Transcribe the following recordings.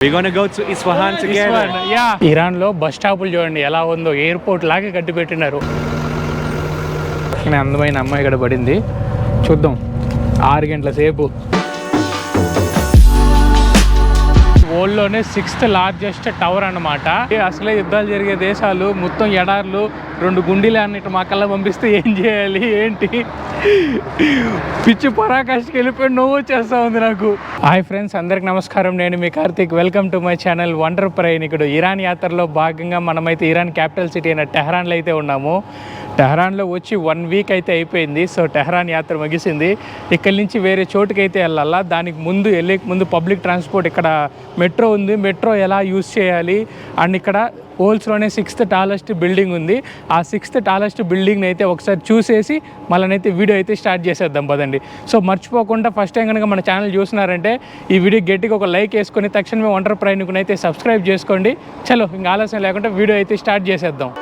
We're gonna go to Isfahan together. Yeah. Iran లో bus స్టాపులు చూడండి ఎలా ఉందో, ఎయిర్పోర్ట్ లాగా కట్టి పెట్టినారు. అందమైన అమ్మాయి ఇక్కడ పడింది, చూద్దాం. 6 గంటల సేపు. వరల్డ్లోనే 6th లార్జెస్ట్ టవర్ అన్నమాట. అసలే యుద్ధాలు జరిగే దేశాలు మొత్తం ఎడార్లు, 2 గుండీలు అన్నిటి మా కల్లా పంపిస్తే ఏం చేయాలి ఏంటి, పిచ్చి పరాకాష్కి వెళ్ళిపోయి నువ్వు వచ్చేస్తా ఉంది నాకు. హాయ్ ఫ్రెండ్స్, అందరికి నమస్కారం. నేను మీ Karthik. Welcome to my channel wonder ప్రయాణికుడు. ఇరాన్ యాత్రలో భాగంగా మనమైతే ఇరాన్ క్యాపిటల్ సిటీ అయిన టెహరాన్లో అయితే ఉన్నాము. టెహరాన్లో వచ్చి 1 వీక్ అయితే అయిపోయింది. సో టెహరాన్ యాత్ర ముగిసింది. ఇక్కడి నుంచి వేరే చోటుకి అయితే వెళ్ళాలా. దానికి ముందు వెళ్ళేకి ముందు పబ్లిక్ ట్రాన్స్పోర్ట్, ఇక్కడ మెట్రో ఉంది, మెట్రో ఎలా యూజ్ చేయాలి అండ్ ఇక్కడ వరల్డ్స్లోనే 6th టాలెస్ట్ బిల్డింగ్ ఉంది. ఆ 6th టాలెస్ట్ బిల్డింగ్ని అయితే ఒకసారి చూసేసి మళ్ళీ వీడియో అయితే స్టార్ట్ చేసేద్దాం పదండి. సో మర్చిపోకుండా ఫస్ట్ టైం కనుక మన ఛానల్ చూస్తున్నారంటే ఈ వీడియో గట్టిగా ఒక లైక్ వేసుకొని తక్షణమే వండర్ ప్రయాణికుని అయితే సబ్స్క్రైబ్ చేసుకోండి. చలో ఇంకా ఆలస్యం లేకుండా వీడియో అయితే స్టార్ట్ చేసేద్దాం.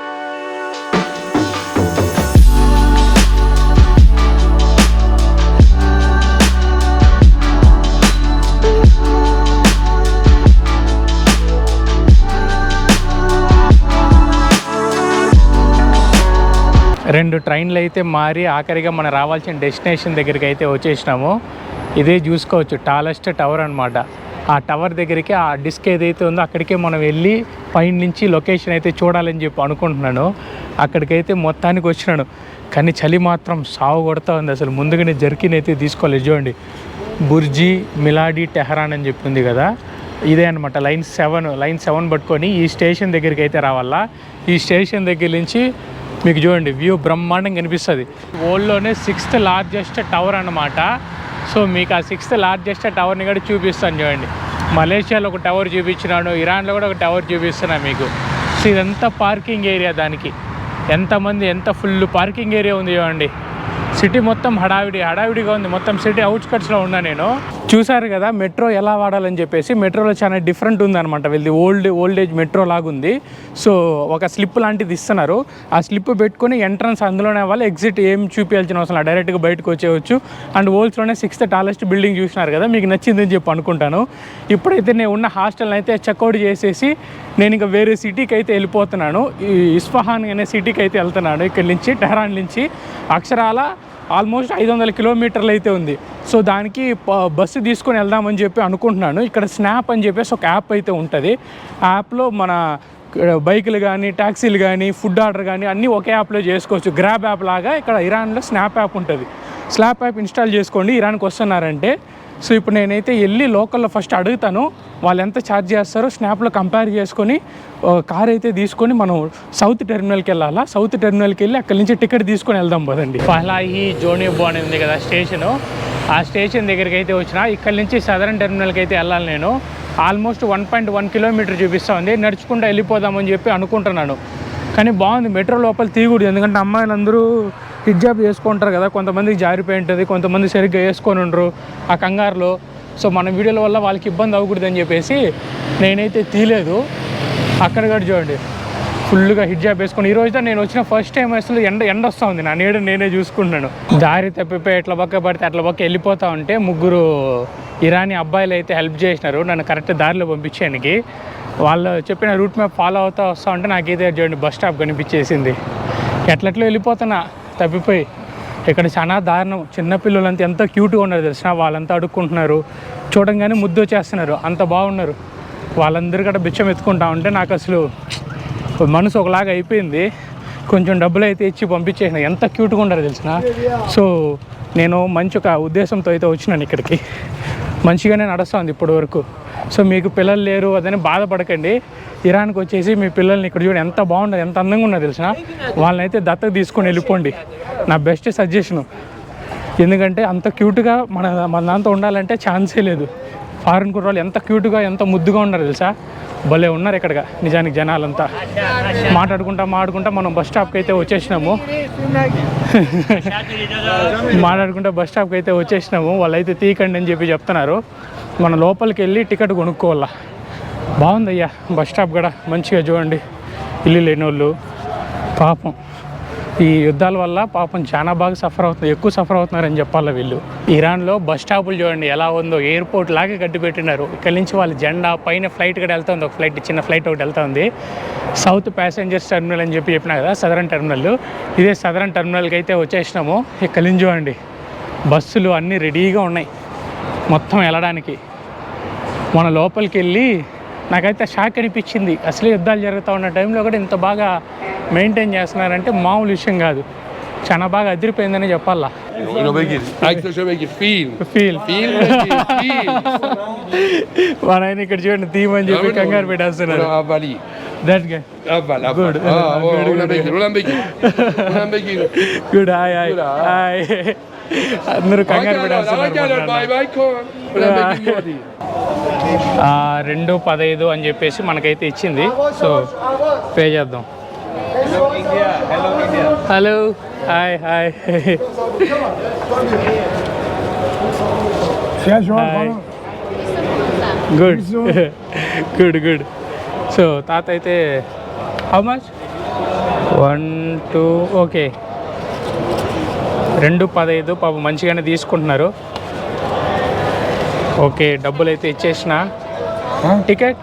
రెండు ట్రైన్లు అయితే మారి ఆఖరిగా మనం రావాల్సిన డెస్టినేషన్ దగ్గరికి అయితే వచ్చేసినాము. ఇదే చూసుకోవచ్చు టాలెస్ట్ టవర్ అనమాట. ఆ టవర్ దగ్గరికి ఆ డిస్క్ ఏదైతే ఉందో అక్కడికే మనం వెళ్ళి పైన నుంచి లొకేషన్ అయితే చూడాలని చెప్పి అనుకుంటున్నాను. అక్కడికైతే మొత్తానికి వచ్చినాను, కానీ చలి మాత్రం సాగు కొడతా ఉంది. అసలు ముందుగానే జర్కిన్ అయితే తీసుకోలేదు. చూడండి, బుర్జీ మిలాడి టెహరాన్ అని చెప్పింది కదా, ఇదే అనమాట. లైన్ 7 పట్టుకొని ఈ స్టేషన్ దగ్గరికి అయితే రావాలా. ఈ స్టేషన్ దగ్గర నుంచి మీకు చూడండి వ్యూ బ్రహ్మాండంగా కనిపిస్తుంది. వరల్డ్లోనే 6th లార్జెస్ట్ టవర్ అన్నమాట. సో మీకు ఆ 6th లార్జెస్ట్ టవర్ని కూడా చూపిస్తాను చూడండి. మలేషియాలో ఒక టవర్ చూపించినాను, ఇరాన్లో కూడా ఒక టవర్ చూపిస్తున్నాను మీకు. సో ఇదంతా పార్కింగ్ ఏరియా. దానికి ఎంత ఫుల్ పార్కింగ్ ఏరియా ఉంది చూడండి. సిటీ మొత్తం హడావిడిగా ఉంది. మొత్తం సిటీ అవుట్స్కట్స్లో ఉన్నా నేను. చూసారు కదా మెట్రో ఎలా వాడాలని చెప్పేసి. మెట్రోలో చాలా డిఫరెంట్ ఉందన్నమాట. వీళ్ళది ఓల్డేజ్ మెట్రో లాగుంది. సో ఒక స్లిప్ లాంటిది ఇస్తున్నారు. ఆ స్లిప్ పెట్టుకొని ఎంట్రన్స్ అందులోనే వాళ్ళు, ఎగ్జిట్ ఏం చూపించాల్సిన అవసరం డైరెక్ట్గా బయటకు వచ్చేయచ్చు. అండ్ వరల్డ్స్లోనే 6th టాలెస్ట్ బిల్డింగ్ చూసినారు కదా, మీకు నచ్చిందని చెప్పి అనుకుంటాను. ఇప్పుడైతే నేను ఉన్న హాస్టల్ని అయితే చెక్అవుట్ చేసేసి నేను ఇంకా వేరే సిటీకి అయితే వెళ్ళిపోతున్నాను. ఈ ఇస్ఫహాన్ అనే సిటీకి అయితే వెళ్తున్నాను. ఇక్కడి నుంచి టెహరాన్ నుంచి అక్షరాల ఆల్మోస్ట్ 500 కిలోమీటర్లు అయితే ఉంది. సో దానికి బస్సు తీసుకొని వెళ్దామని చెప్పి అనుకుంటున్నాను. ఇక్కడ స్నాప్ అని చెప్పేసి ఒక యాప్ అయితే ఉంటుంది. ఆ యాప్లో మన బైకులు కానీ, ట్యాక్సీలు కానీ, ఫుడ్ ఆర్డర్ కానీ అన్నీ ఒకే యాప్లో చేసుకోవచ్చు. గ్రాబ్ యాప్ లాగా ఇక్కడ ఇరాన్లో స్నాప్ యాప్ ఉంటుంది. స్నాప్ యాప్ ఇన్స్టాల్ చేసుకోండి ఇరాన్కి వస్తున్నారంటే. సో ఇప్పుడు నేనైతే వెళ్ళి లోకల్లో ఫస్ట్ అడుగుతాను వాళ్ళు ఎంత ఛార్జ్ చేస్తారో. స్నాప్లో కంపేర్ చేసుకొని కార్ అయితే తీసుకొని మనం సౌత్ టెర్మినల్కి వెళ్ళాలా. సౌత్ టెర్మినల్కి వెళ్ళి అక్కడి నుంచి టికెట్ తీసుకొని వెళ్దాం పదండి. ఫలాహి జోనిబో అని ఉంది కదా స్టేషను, ఆ స్టేషన్ దగ్గరికి అయితే వచ్చిన. ఇక్కడి నుంచి సదరన్ టెర్మినల్కి అయితే వెళ్ళాలి నేను. ఆల్మోస్ట్ 1.1 కిలోమీటర్ చూపిస్తూ ఉంది. నడుచుకుంటూ వెళ్ళిపోదామని చెప్పి అనుకుంటున్నాను. కానీ బాగుంది, మెట్రో లోపల తీయకూడదు. ఎందుకంటే అమ్మాయిలందరూ హిజాబ్ వేసుకుంటారు కదా, కొంతమందికి జారిపోయి ఉంటుంది, కొంతమంది సరిగ్గా వేసుకొని ఉండరు ఆ కంగారులో. సో మన వీడియోల వల్ల వాళ్ళకి ఇబ్బంది అవ్వకూడదని చెప్పేసి నేనైతే తీయలేదు. అక్కడ కూడా చూడండి ఫుల్గా హిజాబ్ వేసుకొని. ఈరోజు నేను వచ్చిన ఫస్ట్ టైం అసలు ఎండ వస్తూ ఉంది. నా నీడ నేనే చూసుకుంటున్నాను. దారి తప్పిపోయి ఎట్లా పక్క పడితే అట్లా పక్క వెళ్ళిపోతూ ఉంటే 3 ఇరానీ అబ్బాయిలు అయితే హెల్ప్ చేసినారు నన్ను కరెక్ట్ దారిలో పంపించేయడానికి. వాళ్ళు చెప్పిన రూట్ మ్యాప్ ఫాలో అవుతూ వస్తూ ఉంటే నాకైతే చూడండి బస్ స్టాప్ కనిపించేసింది. ఎట్లట్లో వెళ్ళిపోతున్నా తప్పిపోయి. ఇక్కడ చాలా దారుణం. చిన్నపిల్లలంతా ఎంత క్యూట్గా ఉన్నారు తెలిసిన. వాళ్ళంతా అడుక్కుంటున్నారు, చూడంగానే ముద్దు వచ్చేస్తున్నారు, అంత బాగున్నారు. వాళ్ళందరూ కూడా బిచ్చం ఎత్తుకుంటా ఉంటే నాకు అసలు మనసు ఒకలాగా అయిపోయింది. కొంచెం డబ్బులు అయితే ఇచ్చి పంపించేసిన. ఎంత క్యూట్గా ఉన్నారు తెలిసిన. సో నేను మంచి ఒక ఉద్దేశంతో అయితే వచ్చినాను ఇక్కడికి. మంచిగానే నడుస్తుంది ఇప్పటి వరకు. సో మీకు పిల్లలు లేరు అదని బాధపడకండి. ఇరాన్కి వచ్చేసి మీ పిల్లల్ని ఇక్కడ చూడండి ఎంత బాగుంటుంది, ఎంత అందంగా ఉన్నది తెలిసిన. వాళ్ళని అయితే దత్తత తీసుకొని వెళ్ళిపోండి, నా బెస్ట్ సజెషను. ఎందుకంటే అంత క్యూట్గా మన దాంతో ఉండాలంటే ఛాన్సే లేదు. ఫారిన్ కుర్రాళ్ళు ఎంత క్యూట్గా ఎంత ముద్దుగా ఉన్నారు తెలుసా. భలే ఉన్నారు ఇక్కడగా నిజానికి జనాలంతా. మాట్లాడుకుంటా మనం బస్ స్టాప్కి అయితే వచ్చేసినాము. బస్ స్టాప్కి అయితే వచ్చేసినాము. వాళ్ళైతే తీయకండి అని చెప్పి చెప్తున్నారు. మన లోపలికి వెళ్ళి టికెట్ కొనుక్కోవాలా. బాగుందయ్యా బస్ స్టాప్ కూడా. మంచిగా చూడండి, ఇల్లు లేని వాళ్ళు పాపం ఈ యుద్ధాల వల్ల పాపం చాలా బాగా సఫర్ అవుతుంది, ఎక్కువ సఫర్ అవుతున్నారని చెప్పాలి వీళ్ళు. ఇరాన్లో బస్ స్టాపులు చూడండి ఎలా ఉందో, ఎయిర్పోర్ట్ లాగే కట్టి పెట్టినారు. ఇక్కడి నుంచి వాళ్ళ జెండా పైన ఫ్లైట్ కూడా వెళ్తుంది, ఒక ఫ్లైట్ చిన్న ఫ్లైట్ ఒకటి వెళ్తుంది. సౌత్ ప్యాసింజర్స్ టెర్మినల్ అని చెప్పినా కదా, సదరన్ టెర్మినల్. ఇదే సదరన్ టెర్మినల్కి అయితే వచ్చేసినాము. ఇక్కడి నుంచి చూడండి బస్సులు అన్నీ రెడీగా ఉన్నాయి మొత్తం వెళ్ళడానికి. మన లోపలికి వెళ్ళి నాకైతే షాక్ అనిపించింది. అసలు యుద్ధాలు జరుగుతూ ఉన్న టైంలో కూడా ఇంత బాగా మెయింటైన్ చేస్తున్నారంటే మామూలు విషయం కాదు. చాలా బాగా అదిరిపోయిందని చెప్పాలా. మన ఆయన ఇక్కడ చూడండి తీమని చెప్పి కంగారు పెట్టేస్తున్నారు. గుడ్ హాయ్ హాయ్ హాయ్ అందరూ కంగారు పెట్టేస్తున్నారు. 2:15 అని చెప్పేసి మనకైతే ఇచ్చింది. సో పే చేద్దాం. Hello hi hi good good good. So తాత అయితే హౌ మచ్ 1 2 ఓకే 2:15 పాపం మంచిగానే తీసుకుంటున్నారు. ఓకే డబ్బులు అయితే ఇచ్చేసిన. టికెట్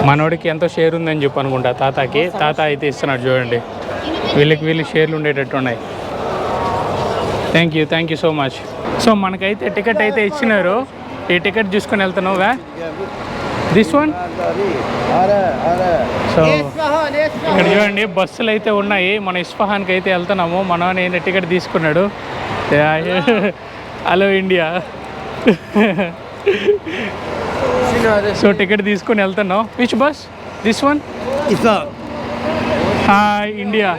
మనోడికి ఎంతో షేర్ ఉందని చెప్పి అనుకుంటా తాతకి. తాత అయితే ఇస్తున్నాడు చూడండి. వీళ్ళకి షేర్లు ఉండేటట్టు ఉన్నాయి. Thank you so much. So మనకైతే టికెట్ అయితే ఇచ్చినారు. ఈ టికెట్ చూసుకొని వెళ్తున్నావుగా దిస్ వన్. సో ఇక్కడ చూడండి బస్సులు అయితే ఉన్నాయి. మన ఇస్ఫహాన్కి అయితే వెళ్తున్నాము. మన టికెట్ తీసుకున్నాడు. Hello India. సో టికెట్ తీసుకొని వెళ్తున్నాం. Which bus this one? Hi India.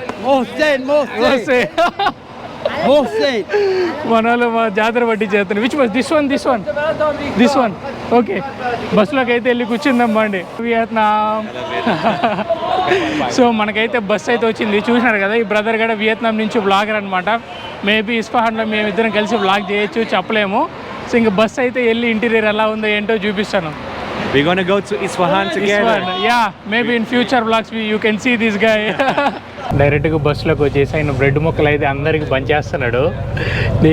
మన వాళ్ళు మా జాతర పట్టి చేస్తాను. Which bus? This one okay. బస్సులోకి అయితే వెళ్ళి కూర్చుందాం అండి. వియత్నాం. సో మనకైతే బస్ అయితే వచ్చింది. చూసినారు కదా ఈ బ్రదర్ కూడా వియత్నాం నుంచి బ్లాగర్ అనమాట. మేబీ ఇస్ఫహాన్లో మేమిద్దరం కలిసి బ్లాగ్ చేయొచ్చు, చెప్పలేము. సో ఇంక బస్ అయితే వెళ్ళి ఇంటీరియర్ ఎలా ఉందో ఏంటో చూపిస్తాను. We're gonna go to Isfahan together. Yeah, maybe in future vlogs you can see this guy. డైరెక్ట్గా బస్సులోకి వచ్చేసి ఆయన బ్రెడ్ ముక్కలు అయితే అందరికి పంచేస్తున్నాడు.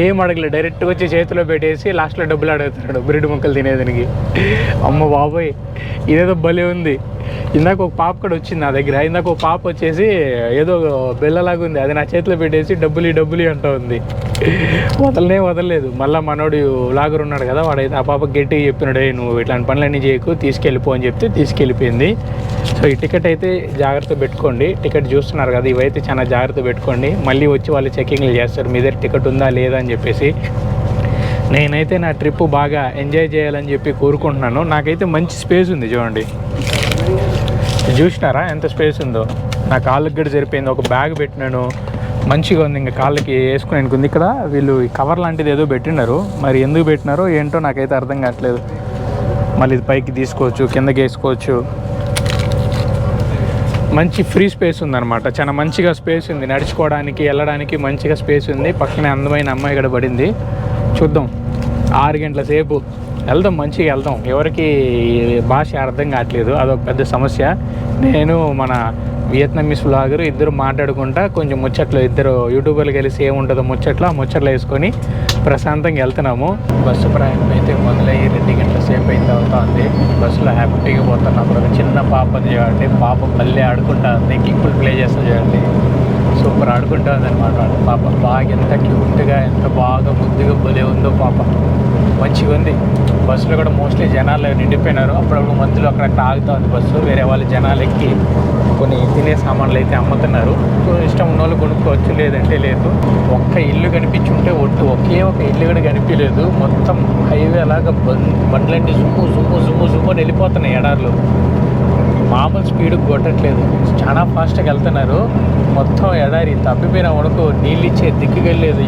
ఏం అడగలేదు, డైరెక్ట్గా వచ్చి చేతిలో పెట్టేసి లాస్ట్లో డబ్బులు అడుగుతున్నాడు బ్రెడ్ ముక్కలు తినేదానికి. అమ్మ బాబోయ్ ఇదేదో భలే ఉంది. ఇందాక ఒక పాప కూడా వచ్చింది నా దగ్గర. ఇందాక ఒక పాప వచ్చేసి ఏదో బెల్లలాగా ఉంది, అది నా చేతిలో పెట్టేసి డబ్బులు అంటూ ఉంది. వదలలేదు. మళ్ళీ మనోడు లాగర్ ఉన్నాడు కదా, వాడైతే ఆ పాప గట్టిగా చెప్పినాడు, నువ్వు ఇట్లాంటి పనులన్నీ చేయకు, తీసుకెళ్ళిపో అని చెప్తే తీసుకెళ్ళిపోయింది. సో ఈ టికెట్ అయితే జాగ్రత్త పెట్టుకోండి. టికెట్ చూస్తున్నారు కదా, ఇవైతే చాలా జాగ్రత్త పెట్టుకోండి. మళ్ళీ వచ్చి వాళ్ళు చెకింగ్లు చేస్తారు మీ దగ్గర టికెట్ ఉందా లేదా అని చెప్పేసి. నేనైతే నా ట్రిప్ బాగా ఎంజాయ్ చేయాలని చెప్పి కోరుకుంటున్నాను. నాకైతే మంచి స్పేస్ ఉంది చూడండి. చూసినారా ఎంత స్పేస్ ఉందో? నా కాళ్ళకి కూడా సరిపోయింది. ఒక బ్యాగ్ పెట్టినాను, మంచిగా ఉంది. ఇంకా కాళ్ళకి వేసుకునేందుకు ఉంది. ఇక్కడ వీళ్ళు ఈ కవర్ లాంటిది ఏదో పెట్టినారు, మరి ఎందుకు పెట్టినారో ఏంటో నాకైతే అర్థం కావట్లేదు. మళ్ళీ ఇది పైకి తీసుకోవచ్చు, కిందకి వేసుకోవచ్చు. మంచి ఫ్రీ స్పేస్ ఉందన్నమాట. చాలా మంచిగా స్పేస్ ఉంది, నడుచుకోవడానికి వెళ్ళడానికి మంచిగా స్పేస్ ఉంది. పక్కనే అందమైన అమ్మాయి కూడా పడింది. చూద్దాం 6 గంటల సేపు వెళ్దాం, మంచిగా వెళ్దాం. ఎవరికి భాష అర్థం కావట్లేదు, అదొక పెద్ద సమస్య. నేను మన వియత్నామీస్ వ్లాగర్ ఇద్దరు మాట్లాడుకుంటా కొంచెం ముచ్చట్లు, ఇద్దరు యూట్యూబర్లు కలిసి ఏముంటుందో ముచ్చట్లు, ఆ ముచ్చట్లు వేసుకొని ప్రశాంతంగా వెళ్తున్నాము. బస్సు ప్రయాణం అయితే మొదలయ్యి 2 గంటల సేపు అయితే అవుతుంది. బస్సులో హ్యాపీగా పోతున్నాం. ఒక చిన్న పాపని చూడండి, పాప మళ్ళీ ఆడుకుంటా ఉంది, కిక్కులు ప్లే చేస్తా చూడండి. సూపర్ ఆడుకుంటా ఉంది అనమాట పాప. బాగా ఎంత క్యూట్గా, ఎంత బాగా ముద్దుగా భలే ఉందో పాప, మంచిగా ఉంది. బస్సులో కూడా మోస్ట్లీ జనాలు నిండిపోయినారు. అప్పుడప్పుడు మధ్యలో అక్కడ ఆగుతూ ఉంది బస్సు. వేరే వాళ్ళు జనాలు ఎక్కి కొన్ని తినే సామాన్లు అయితే అమ్ముతున్నారు. సో ఇష్టం ఉన్న వాళ్ళు కొనుక్కోవచ్చు, లేదంటే లేదు. ఒక్క ఇల్లు కనిపించుంటే ఒట్టు, ఒకే ఒక ఇల్లు కూడా కనిపించలేదు. మొత్తం హైవే అలాగా బండ్లన్నీ జుమ్ము వెళ్ళిపోతున్నాయి ఎడార్లు. మామూలు స్పీడ్కి కొట్టట్లేదు, చాలా ఫాస్ట్గా వెళ్తున్నారు. మొత్తం ఎడారి తప్పిపోయిన వరకు నీళ్ళు ఇచ్చే దిక్కుకెళ్ళలేదు.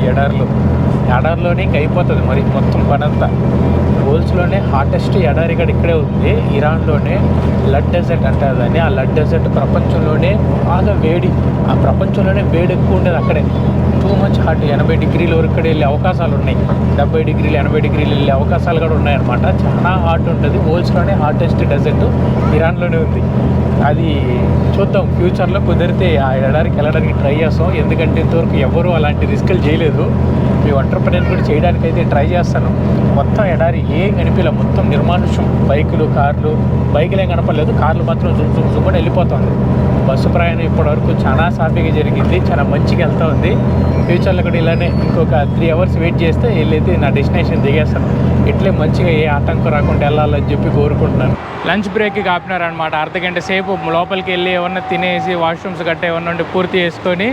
ఎడారిలోనే ఇంక అయిపోతుంది మరి మొత్తం పనంతా. గోల్స్లోనే హాటెస్ట్ ఎడారి కూడా ఇక్కడే ఉంది, ఇరాన్లోనే. లడ్ డెజర్ట్ అంటారు దాన్ని. ఆ లడ్ డెజర్ట్ ప్రపంచంలోనే బాగా వేడి, ఆ ప్రపంచంలోనే వేడి ఎక్కువ ఉండేది అక్కడే. Too much hot. 80 డిగ్రీల వరకు కూడా వెళ్ళే అవకాశాలు ఉన్నాయి. 70 డిగ్రీలు 80 డిగ్రీలు వెళ్ళే అవకాశాలు కూడా ఉన్నాయన్నమాట. చాలా హాట్ ఉంటుంది. వరల్డ్స్లోనే హాటెస్ట్ డెజర్ట్ ఇరాన్లోనే ఉంది. అది చూద్దాం ఫ్యూచర్లో కుదిరితే ఆ ఎడారికి వెళ్ళడానికి ట్రై చేస్తాం. ఎందుకంటే ఇంతవరకు ఎవరు అలాంటి రిస్కులు చేయలేదు. మీ ఎంటర్‌ప్రెన్యూర్ కూడా చేయడానికి అయితే ట్రై చేస్తాను. మొత్తం ఎడారి ఏం కనిపించలే, మొత్తం నిర్మానుష్యం. బైకులు కార్లు, బైకులు ఏం కనపడలేదు, కార్లు మాత్రం జుమ్మని వెళ్ళిపోతుంది. బస్సు ప్రయాణం ఇప్పటివరకు చాలా సాఫీగా జరిగింది, చాలా మంచిగా వెళ్తూ ఉంది. ఫ్యూచర్లో కూడా ఇలానే ఇంకొక 3 అవర్స్ వెయిట్ చేస్తే వెళ్ళైతే నా డెస్టినేషన్ దిగేస్తాను. ఇట్లే మంచిగా ఏ ఆటంకం రాకుండా వెళ్ళాలని చెప్పి కోరుకుంటున్నాను. లంచ్ బ్రేక్కి ఆపినారనమాట. అర్ధగంట సేపు లోపలికి వెళ్ళి ఏమన్నా తినేసి వాష్రూమ్స్ గట్రా ఏమన్నా ఉండి పూర్తి చేసుకొని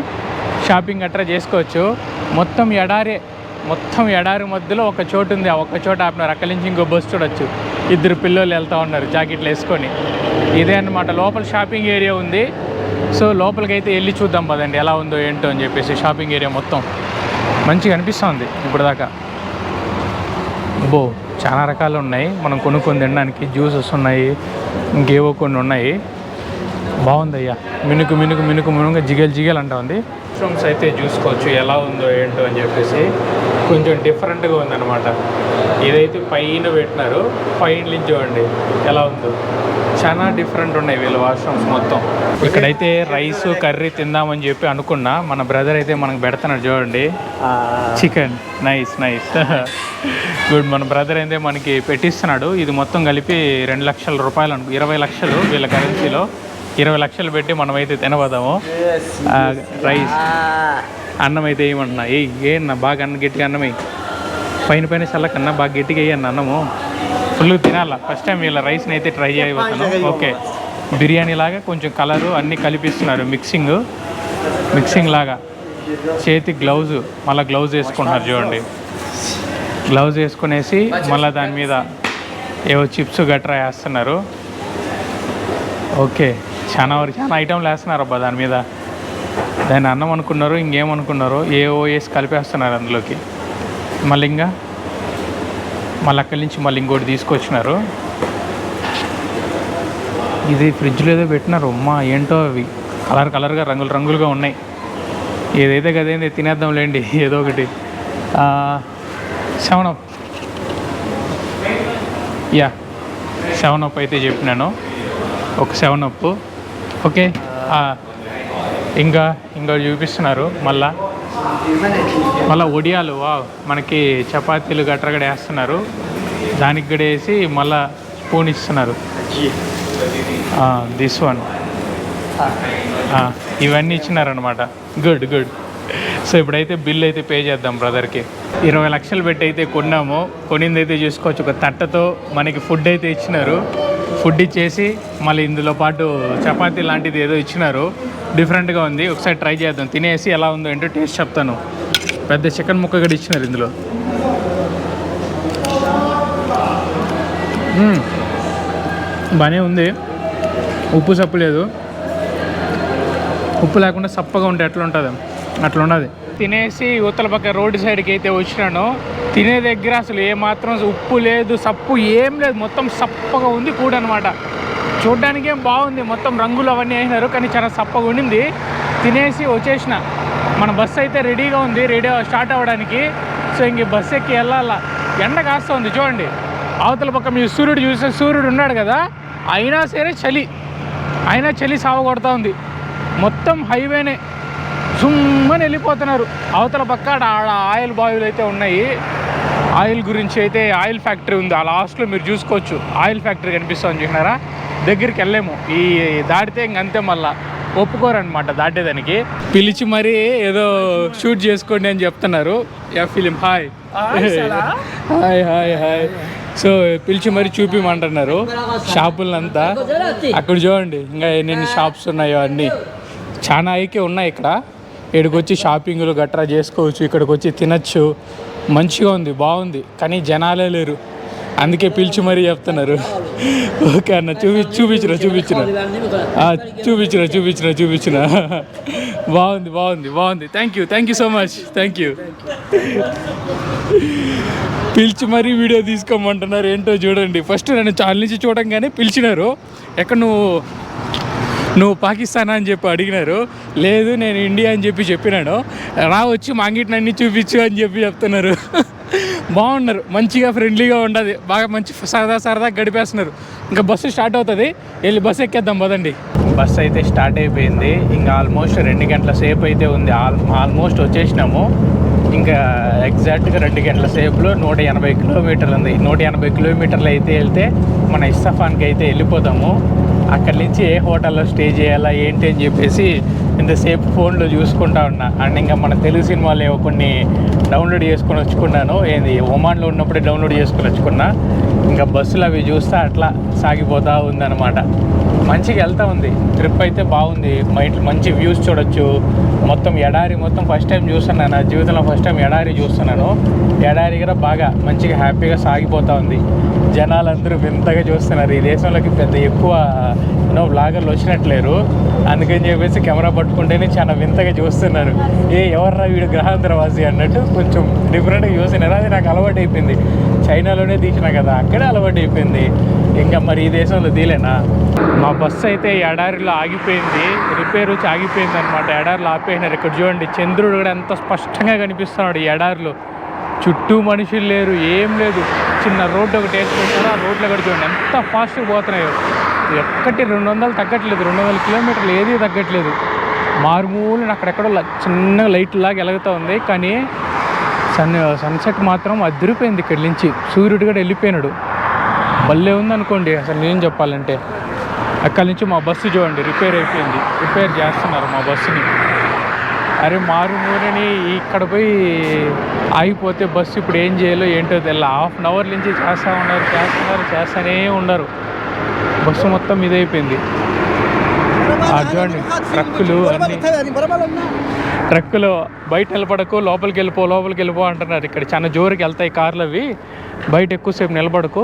షాపింగ్ గట్రా చేసుకోవచ్చు. మొత్తం ఎడారి మధ్యలో ఒక చోటు ఉంది. ఆ ఒక్క చోట ఆపినారు. అక్కడి నుంచి ఇంకో బస్సు చూడొచ్చు. 2 పిల్లలు వెళ్తూ ఉన్నారు జాకెట్లు వేసుకొని. ఇదే అన్నమాట లోపల షాపింగ్ ఏరియా ఉంది. సో లోపలికి అయితే వెళ్ళి చూద్దాం పదండి ఎలా ఉందో ఏంటో అని చెప్పేసి. షాపింగ్ ఏరియా మొత్తం మంచిగా అనిపిస్తుంది ఇప్పుడు దాకా. చాలా రకాలు ఉన్నాయి మనం కొనుక్కొని తినడానికి. జ్యూసెస్ ఉన్నాయి, ఇంకేవో కొన్ని ఉన్నాయి. బాగుందయ్యా. మినుకు జిగేల్ అంటా ఉంది. వాష్రూమ్స్ అయితే చూసుకోవచ్చు ఎలా ఉందో ఏంటో అని చెప్పేసి. కొంచెం డిఫరెంట్గా ఉందన్నమాట. ఏదైతే పైన పెట్టినారో పైన నుంచి చూడండి ఎలా ఉందో. చాలా డిఫరెంట్ ఉన్నాయి వీళ్ళ వాష్రూమ్స్ మొత్తం. ఇక్కడైతే రైస్ కర్రీ తిందామని చెప్పి అనుకున్నా. మన బ్రదర్ అయితే మనకు పెడుతున్నాడు చూడండి, చికెన్. Nice good. మన బ్రదర్ అయితే మనకి పెట్టిస్తున్నాడు. ఇది మొత్తం కలిపి 2 లక్షల రూపాయలు 20 లక్షలు వీళ్ళ కరెన్సీలో. 20 లక్షలు పెట్టి మనమైతే తినబోదాము. రైస్ అన్నం అయితే ఏమన్నా ఏమన్నా బాగా గట్టిగా అన్నమే పైన చల్లకన్నా బాగా గట్టిగా వేయన్న అన్నము. ఫుల్ తినాలా. ఫస్ట్ టైం వీళ్ళ రైస్ని అయితే ట్రై చేయబోతాను. ఓకే, బిర్యానీ లాగా కొంచెం కలరు అన్నీ కలిపిస్తున్నారు. మిక్సింగ్ లాగా. చేతి మళ్ళీ గ్లౌజ్ వేసుకుంటున్నారు చూడండి. గ్లౌజ్ వేసుకునేసి మళ్ళీ దాని మీద ఏవో చిప్స్ గట్రా వేస్తున్నారు. ఓకే, చాలా ఐటెంలు వేస్తున్నారు అబ్బా దాని మీద. దాన్ని అన్నం అనుకున్నారు, ఇంకేమనుకున్నారు, ఏవో వేసి కలిపేస్తున్నారు అందులోకి. మళ్ళీ అక్కడి నుంచి మళ్ళీ ఇంకోటి తీసుకొచ్చినారు. ఇది ఫ్రిడ్జ్లో ఏదో పెట్టినారు. అమ్మా ఏంటో అవి కలర్గా రంగులుగా ఉన్నాయి. ఏదైతే కదేంది తినేద్దాంలేండి ఏదో ఒకటి. 7up 7up అయితే చెప్పినాను. ఒక 7up. ఓకే, ఇంకా చూపిస్తున్నారు మళ్ళా ఒడియాలు. మనకి చపాతీలు గట్రా కూడా వేస్తున్నారు. దానికి కూడా వేసి మళ్ళా స్పూన్ ఇస్తున్నారు. దిస్ వన్ ఇవన్నీ ఇచ్చినారనమాట. గుడ్. సో ఇప్పుడైతే బిల్ అయితే పే చేద్దాం బ్రదర్కి. 20 లక్షలు పెట్టి అయితే కొన్నాము. కొనింది అయితే చూసుకోవచ్చు. ఒక తట్టతో మనకి ఫుడ్ అయితే ఇచ్చినారు. ఫుడ్ ఇచ్చేసి మళ్ళీ ఇందులో పాటు చపాతీ లాంటిది ఏదో ఇచ్చినారు. డిఫరెంట్గా ఉంది. ఒకసారి ట్రై చేద్దాం. తినేసి ఎలా ఉందో ఏంటో టేస్ట్ చెప్తాను. పెద్ద చికెన్ ముక్క కూడా ఇచ్చినారు ఇందులో. బాగానే ఉంది. ఉప్పు సప్పు లేదు. ఉప్పు లేకుండా సప్పగా ఉంటే ఎట్లా ఉంటుంది అట్లా ఉన్నది. తినేసి యువతల పక్క రోడ్డు సైడ్కి అయితే వచ్చినాను. తినే దగ్గర అసలు ఏమాత్రం ఉప్పు లేదు, సప్పు ఏం లేదు. మొత్తం సప్పగా ఉంది కూడా అనమాట. చూడ్డానికి ఏం బాగుంది. మొత్తం రంగులు అవన్నీ వేసినారు, కానీ చాలా సప్పగా ఉండింది. తినేసి వచ్చేసిన. మన బస్సు అయితే రెడీగా ఉంది, స్టార్ట్ అవ్వడానికి. సో ఇంక బస్సు ఎక్కి వెళ్ళాలా. ఎండ కాస్తుంది చూడండి. అవతల పక్క మీరు సూర్యుడు చూస్తే సూర్యుడు ఉన్నాడు కదా, అయినా సరే చలి సావ కొడతా ఉంది. మొత్తం హైవేనే సుమ్మని వెళ్ళిపోతున్నారు. అవతల పక్క ఆడ ఆయిల్ బావిలు అయితే ఉన్నాయి. ఆయిల్ గురించి అయితే ఆయిల్ ఫ్యాక్టరీ ఉంది. ఆ లాస్ట్లో మీరు చూసుకోవచ్చు ఆయిల్ ఫ్యాక్టరీ కనిపిస్తుంది చూసినారా. దగ్గరికి వెళ్ళలేము. ఈ దాటితే ఇంకంతే. మళ్ళీ ఒప్పుకోరనమాట దాటేదానికి. పిలిచి మరీ ఏదో షూట్ చేసుకోండి అని చెప్తున్నారు. Film hi. సో పిలిచి మరీ చూపిమంటున్నారు షాపులంతా. అక్కడ చూడండి ఇంకా ఎన్ని షాప్స్ ఉన్నాయో అన్నీ. చాలా అయితే ఉన్నాయి ఇక్కడ. ఇక్కడికి వచ్చి షాపింగ్లు గట్రా చేసుకోవచ్చు. ఇక్కడికి వచ్చి తినచ్చు. మంచిగా ఉంది, బాగుంది. కానీ జనాలే లేరు, అందుకే పిలిచి మరీ చెప్తున్నారు. ఓకే అన్న, చూపించిన బాగుంది. Thank you so much. Thank you. పిలిచి మరీ వీడియో తీసుకోమంటున్నారు. ఏంటో చూడండి. ఫస్ట్ నన్ను ఛానల్ నుంచి చూడంగానే పిలిచినారు. ఎక్కడ నువ్వు నువ్వు పాకిస్తానా అని చెప్పి అడిగినారు. లేదు నేను ఇండియా అని చెప్పినాను. వచ్చి మా అంగిటినన్నీ చూపించు అని చెప్తున్నారు. బాగున్నారు, మంచిగా ఫ్రెండ్లీగా ఉండదు, బాగా మంచి సరదా గడిపేస్తున్నారు. ఇంకా బస్సు స్టార్ట్ అవుతుంది, వెళ్ళి బస్సు ఎక్కేద్దాం పదండి. బస్సు అయితే స్టార్ట్ అయిపోయింది. ఇంకా ఆల్మోస్ట్ 2 గంటల సేపు అయితే ఉంది. ఆల్మోస్ట్ వచ్చేసినాము. ఇంకా ఎగ్జాక్ట్గా 2 గంటల సేపులో 180 కిలోమీటర్లు ఉంది. 180 కిలోమీటర్లు అయితే వెళ్తే మన ఇస్ఫహాన్కి అయితే వెళ్ళిపోతాము. అక్కడి నుంచి ఏ హోటల్లో స్టే చేయాలా ఏంటి అని చెప్పేసి ఇంతసేపు ఫోన్లో చూసుకుంటా ఉన్నా. అండ్ ఇంకా మన తెలుగు సినిమాలు ఏవో కొన్ని డౌన్లోడ్ చేసుకొని వచ్చుకున్నాను. ఒమాన్లో ఉన్నప్పుడే డౌన్లోడ్ చేసుకొని వచ్చుకున్నా. ఇంకా బస్సులు అవి చూస్తే అట్లా సాగిపోతూ ఉందన్నమాట. మంచిగా వెళ్తూ ఉంది. ట్రిప్ అయితే బాగుంది. మంచి వ్యూస్ చూడొచ్చు. మొత్తం ఎడారి మొత్తం ఫస్ట్ టైం చూస్తున్నాను, నా జీవితంలో ఫస్ట్ టైం ఎడారి చూస్తున్నాను. ఎడారి కూడా బాగా మంచిగా హ్యాపీగా సాగిపోతూ ఉంది. జనాలందరూ వింతగా చూస్తున్నారు. ఈ దేశంలోకి పెద్ద ఎక్కువ వ్లాగర్లు వచ్చినట్లేరు. అందుకని చెప్పేసి కెమెరా పట్టుకుంటేనే చాలా వింతగా చూస్తున్నారు. ఎవర్రా వీడు గ్రహాంతరవాసి అన్నట్టు కొంచెం డిఫరెంట్గా చూస్తున్నారు. అది నాకు అలవాటు అయిపోయింది. చైనాలోనే తీసినా కదా, అక్కడే అలవాటు అయిపోయింది. ఇంకా మరి ఈ దేశంలో తీలేనా. మా బస్సు అయితే ఎడారిలో ఆగిపోయింది, రిపేర్ వచ్చి ఆగిపోయింది అనమాట. ఎడారిలో ఆగిపోయినారు. ఇక్కడ చూడండి, చంద్రుడు కూడా ఎంత స్పష్టంగా కనిపిస్తున్నాడు ఈ ఎడారిలో. చుట్టూ మనుషులు లేరు, ఏం లేదు. చిన్న రోడ్డు ఒకటి వేసుకుంటారు, ఆ రోడ్లో కూడా చూడండి ఎంత ఫాస్ట్గా పోతున్నాయో. ఎక్కటి 200 తగ్గట్లేదు, 200 కిలోమీటర్లు ఏది తగ్గట్లేదు. మారుమూలని అక్కడెక్కడో చిన్న లైట్ లాగా వెలుగుతూ ఉంది. కానీ సన్సెట్ మాత్రం అదిరిపోయింది. ఇక్కడి నుంచి సూర్యుడు కూడా వెళ్ళిపోయినాడు. భలే ఉందనుకోండి అసలు నేను చెప్పాలంటే. అక్కడి నుంచి మా బస్సు చూడండి రిపేర్ అయిపోయింది. రిపేర్ చేస్తున్నారు మా బస్సుని. అరే మారుమూలని ఇక్కడ పోయి ఆగిపోతే బస్సు ఇప్పుడు ఏం చేయాలో ఏంటో తెలియదు. ½ అవర్ నుంచి చేస్తూనే ఉండరు. బస్సు మొత్తం ఇదైపోయింది. చూడండి ట్రక్కులు అన్నీ. ట్రక్కులు బయట నిలబడకు, లోపలికి వెళ్ళిపో అంటున్నారు. ఇక్కడ చాలా జోరుకి వెళ్తాయి కార్లు అవి. బయట ఎక్కువసేపు నిలబడకు,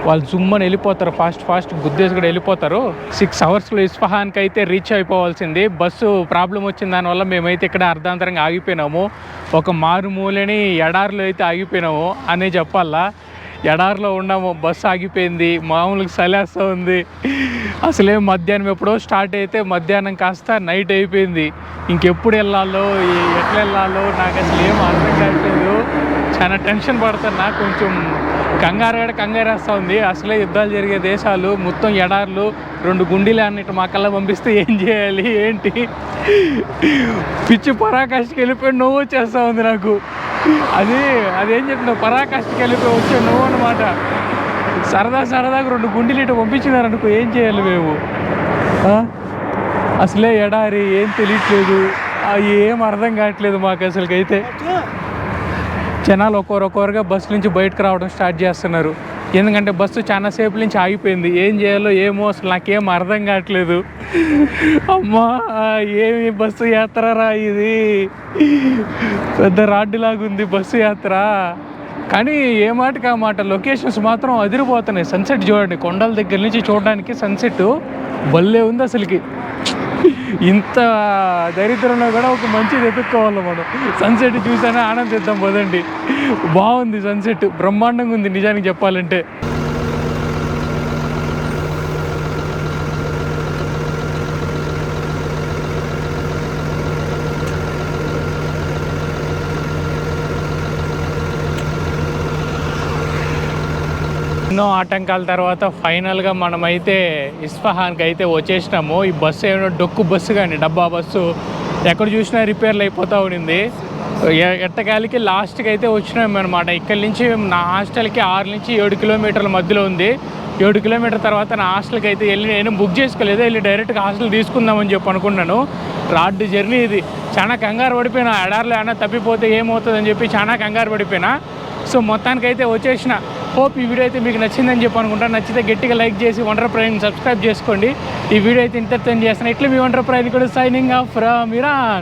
వాళ్ళు జుమ్మని వెళ్ళిపోతారు. ఫాస్ట్ గుద్దేసి కూడా వెళ్ళిపోతారు. 6 అవర్స్లో ఇస్ఫహాన్కి అయితే రీచ్ అయిపోవాల్సింది. బస్సు ప్రాబ్లం వచ్చిన దానివల్ల మేమైతే ఇక్కడ అర్ధాంతరంగా ఆగిపోయినాము. ఒక మారుమూలని ఎడారిలో అయితే ఆగిపోయినాము అనే చెప్పాలా. ఎడారిలో ఉన్నాము, బస్సు ఆగిపోయింది. మామూలుగా చలేస్తూ ఉంది. అసలే మధ్యాహ్నం ఎప్పుడో స్టార్ట్ అయితే మధ్యాహ్నం కాస్త నైట్ అయిపోయింది. ఇంకెప్పుడు వెళ్ళాలో ఎట్లా వెళ్ళాలో నాకు అసలు ఏం అర్థం కావట్లేదు. చాలా టెన్షన్ పడుతున్నా. కొంచెం కంగారేస్తూ ఉంది. అసలే యుద్ధాలు జరిగే దేశాలు, మొత్తం ఎడార్లు, 2 గుండీలు అన్నిటి మా కల్లా పంపిస్తే ఏం చేయాలి ఏంటి, పిచ్చి పరాకాష్కి వెళ్ళిపోయి నువ్వు వచ్చేస్తూ ఉంది నాకు. అదేం చెప్తున్నావు, పరాకాష్కి వెళ్ళిపోయి వచ్చే నువ్వు అనమాట. సరదాగా 2 గుండీలు ఇటు పంపించినారనుకో, ఏం చేయాలి మేము? అసలే ఎడారి, ఏం తెలియట్లేదు, ఏం అర్థం కావట్లేదు మాకు అసలుకైతే. జనాలు ఒక్కొక్కరుగా బస్సు నుంచి బయటకు రావడం స్టార్ట్ చేస్తున్నారు. ఎందుకంటే బస్సు చాలా సేపు నుంచి ఆగిపోయింది. ఏం చేయాలో ఏమో అసలు నాకేం అర్థం కావట్లేదు. అమ్మా ఏమి బస్సు యాత్రరా ఇది, పెద్ద రాడ్డులాగుంది బస్సు యాత్ర. కానీ ఏ మాటకి ఆ మాట, లొకేషన్స్ మాత్రం అదిరిపోతున్నాయి. సన్సెట్ చూడండి, కొండల దగ్గర నుంచి చూడడానికి సన్సెట్ భలే ఉంది అసలుకి. ఇంత దరిద్రంలో కూడా ఒక మంచిది ఎత్తుక్కోవాలి మనం. సన్సెట్ చూసానే ఆనందిద్దాం పదండి. బాగుంది సన్సెట్, బ్రహ్మాండంగా ఉంది నిజానికి చెప్పాలంటే. ఎన్నో ఆటంకాల తర్వాత ఫైనల్గా మనమైతే ఇస్ఫహాన్కి అయితే వచ్చేసినాము. ఈ బస్సు ఏమో డొక్కు బస్సు, కానీ డబ్బా బస్సు ఎక్కడ చూసినా రిపేర్లు అయిపోతూ ఉండింది. ఎట్టకాలికి లాస్ట్కి అయితే వచ్చినాము అనమాట. ఇక్కడి నుంచి నా హాస్టల్కి 6 నుంచి 7 కిలోమీటర్ల మధ్యలో ఉంది. 7 కిలోమీటర్ తర్వాత నా హాస్టల్కి అయితే వెళ్ళి, నేను బుక్ చేసుకోలేదు, వెళ్ళి డైరెక్ట్గా హాస్టల్ తీసుకుందామని చెప్పి అనుకున్నాను. రాడ్ జర్నీ ఇది. చాలా కంగారు పడిపోయినా, ఎడార్లో ఏమైనా తప్పిపోతే ఏమవుతుందని చెప్పి చాలా కంగారు పడిపోయినా. సో మొత్తానికైతే వచ్చేసిన. హోప్ ఈ వీడియో అయితే మీకు నచ్చిందని చెప్పి అనుకుంటాను. నచ్చితే గట్టిగా లైక్ చేసి వండర్ ప్రైడ్ని సబ్స్క్రైబ్ చేసుకోండి. ఈ వీడియో అయితే ఇంతటితో చేస్తాను. ఇట్లా మీ వండర్ ప్రైడ్ కూడా సైనింగ్ ఆఫ్ ఫ్రమ్ ఇరాన్.